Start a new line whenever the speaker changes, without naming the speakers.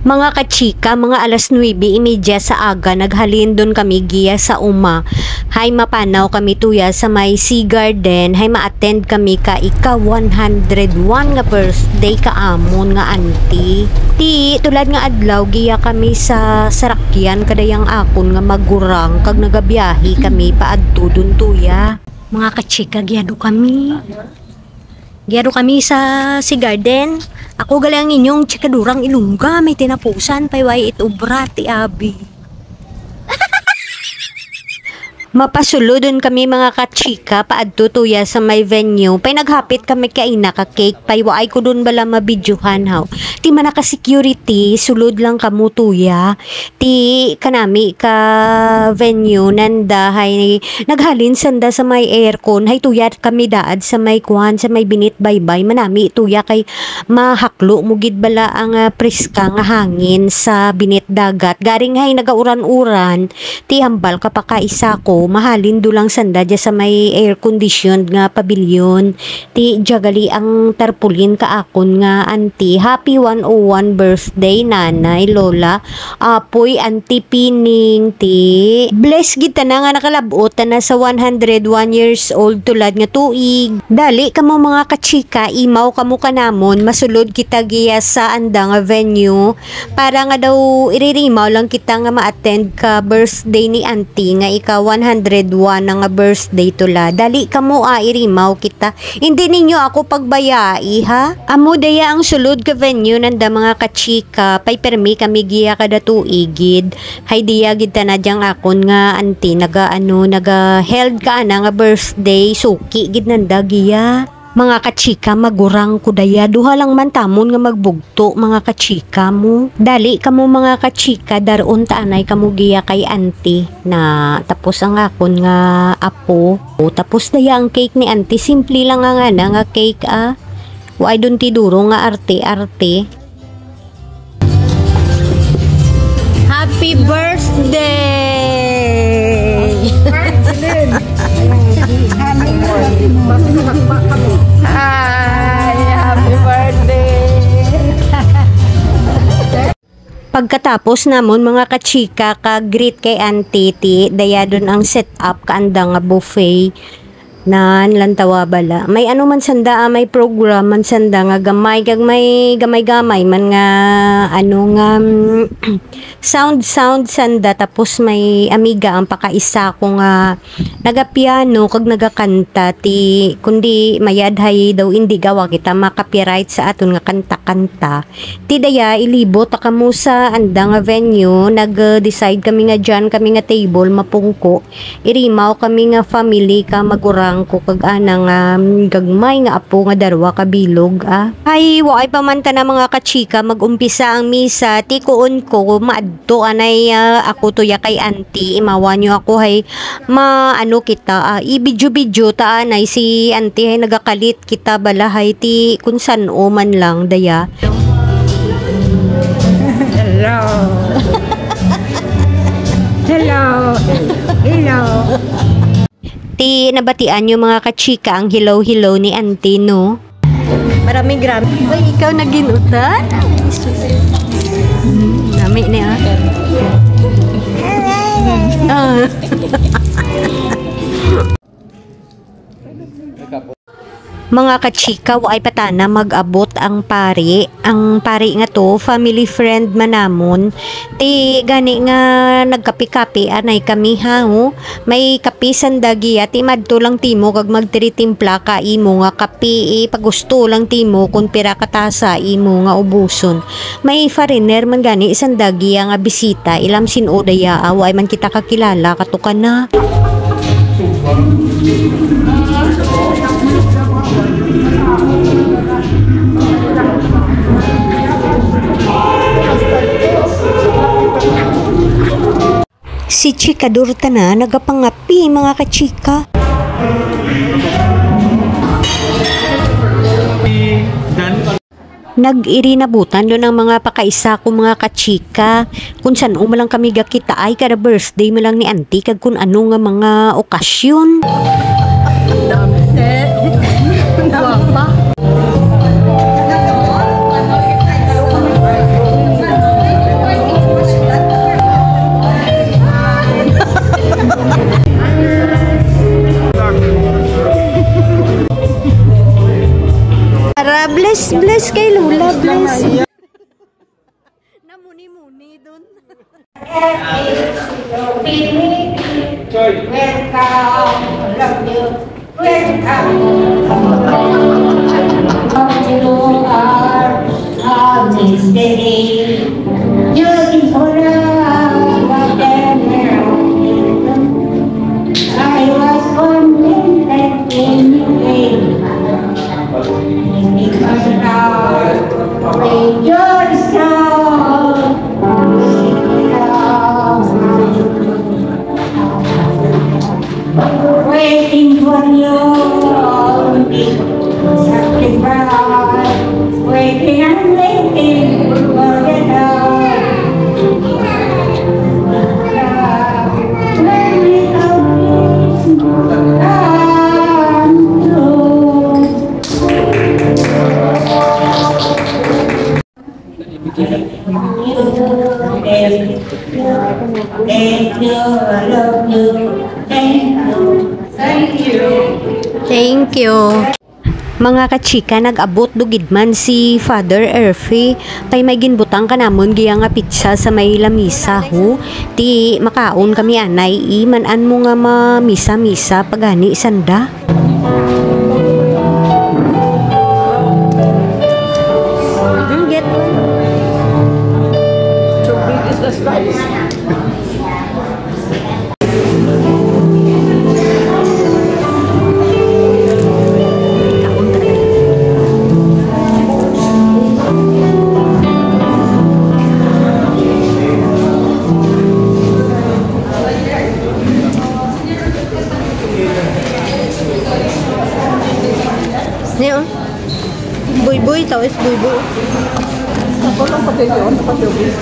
Mga kachika, mga alas 9:30 sa aga, naghalin doon kami giya sa uma. Hay mapanaw kami tuya sa may Sea Garden. Hay ma-attend kami ka ika 101 nga birthday ka amon nga auntie. Ti tulad nga adlaw giya kami sa sarakyan kadayang akon nga magurang kag nagabiyahe kami paadto dun tuya. Mga kachika, giyado kami. Giyado kami sa Sea Garden. Ako galang inyong chikadurang ilungga, may tinapusan, payway itubra, ti abi. Mapasulodon kami mga kachika, paadto tuya sa may venue. Pay naghapit kami kay naka-cake, payway ko dun bala mabidyohan haw. Ti manaka security, sulod lang kamo tuya. Ti kanami ka venue nanda hay naghalin sanda sa may aircon. Hay tuya kami daad sa may kuan, sa may binit baybay. Manami tuya kay mahaklo mugid bala ang preska nga hangin sa binit dagat. Garing hay nagauran-uran, ti hambal ka pa kaisa ko. Mahalin dulang sanda dya sa may air conditioned nga pavilion. Ti jagali ang tarpulin ka akon nga auntie. Happy 101 birthday nanay lola. Apoy auntie Pining ti. Bless kita na nga nakalabot na sa 101 years old tulad nga tuig. Dali kamo mga kachika, imaw kamo kanamon, masulod kita giya sa anda nga venue para nga daw iririmaw lang kita nga ma-attend ka birthday ni auntie nga ika 101 nga birthday tula. Dali kamo irimaw kita. Hindi ninyo ako pagbayai ha. Amo daya ang sulod ka venue nanda mga kachika. Pay permi kami giya kada tuigid. Hay diya gid na dyang akon nga auntie naga held ka ana nga birthday suki gid nanda giya. Mga kachika, magurang ko daya. Duha lang man tamon nga magbugto mga kachika mo. Dali kamo mga kachika, daron taanay kamo giya kay auntie na tapos ang akon nga apo. Tapos daya ang cake ni auntie, simple lang nga nga cake Why dun ti duro nga arte-arte. Happy birthday!
Hi! Happy birthday!
Pagkatapos namon mga kachika, ka-greet kay auntie ti, daya dun ang set up kaanda nga buffet na lantawa bala. May ano man sanda, may program man sanda nga gamay kag may gamay-gamay man nga ano nga sound sanda, tapos may amiga ang pakaisa ko nga nagapiano kag nagakanta ti kundi mayad hay daw hindi gawa kita makapiright sa aton nga kanta-kanta. Ti daya ilibot kamo sa anda nga venue, nag-decide kami nga dyan kami nga table mapungko. Irimaw kami nga family ka magurang ko kag anang gagmay nga apo nga darwa kabilog Ay waay pamanta na mga kachika, magumpisa ang misa. Ti kuon ko maadto anay ako tuya kay auntie, imawan nyo ako hay maano kita i-video ta anay si auntie hay nagakalit kita balahay ti kun san o man lang daya.
Hello! Hello! Hello!
Ti nabatian yung mga kachika ang hello ni auntie no. Maraming gram. Ay, ikaw naginutan? Nami niya. Mga kachika, waay patana mag-abot ang pari. Ang pari nga to, family friend manamon. Ti gani nga nagkapi-kapi anay kami May kapi sandagi ti madto lang timo kag magtiritimpla ka imo nga kapi pagusto lang timo kun pira katasa imo nga ubuson. May foreigner man gani sandagi nga bisita ilam sinodaya waay man kita kakilala katukan na. Si Chikador na nagapangapi mga kachika. Nag-iri nabutan doon ang mga pakaisa ko mga kachika. Kung saan umalang kami gakita ay kada birthday mo lang ni auntie kag kung ano nga mga okasyon. nun.
Welcome, love you. Welcome. You are a mystery. You is for I was contented in you. Because now, with your soul, waiting for you, sacrifice, waiting and waiting for the dawn. When we come thank you, I love you, thank you.
Thank you. Mga kachika, nag-abot dugid man si Father Erfi. Pay may ginbutang kanamon giya nga pizza sa may lamisa ho. Ti makaon kami anay, manan mo nga mamisa-misa pagani sanda. Get one.
So big is the slice.
Kaon talaga. Niyo. Buy-buy, tawis buy-buy.
Ako lang pati yun, pati yun.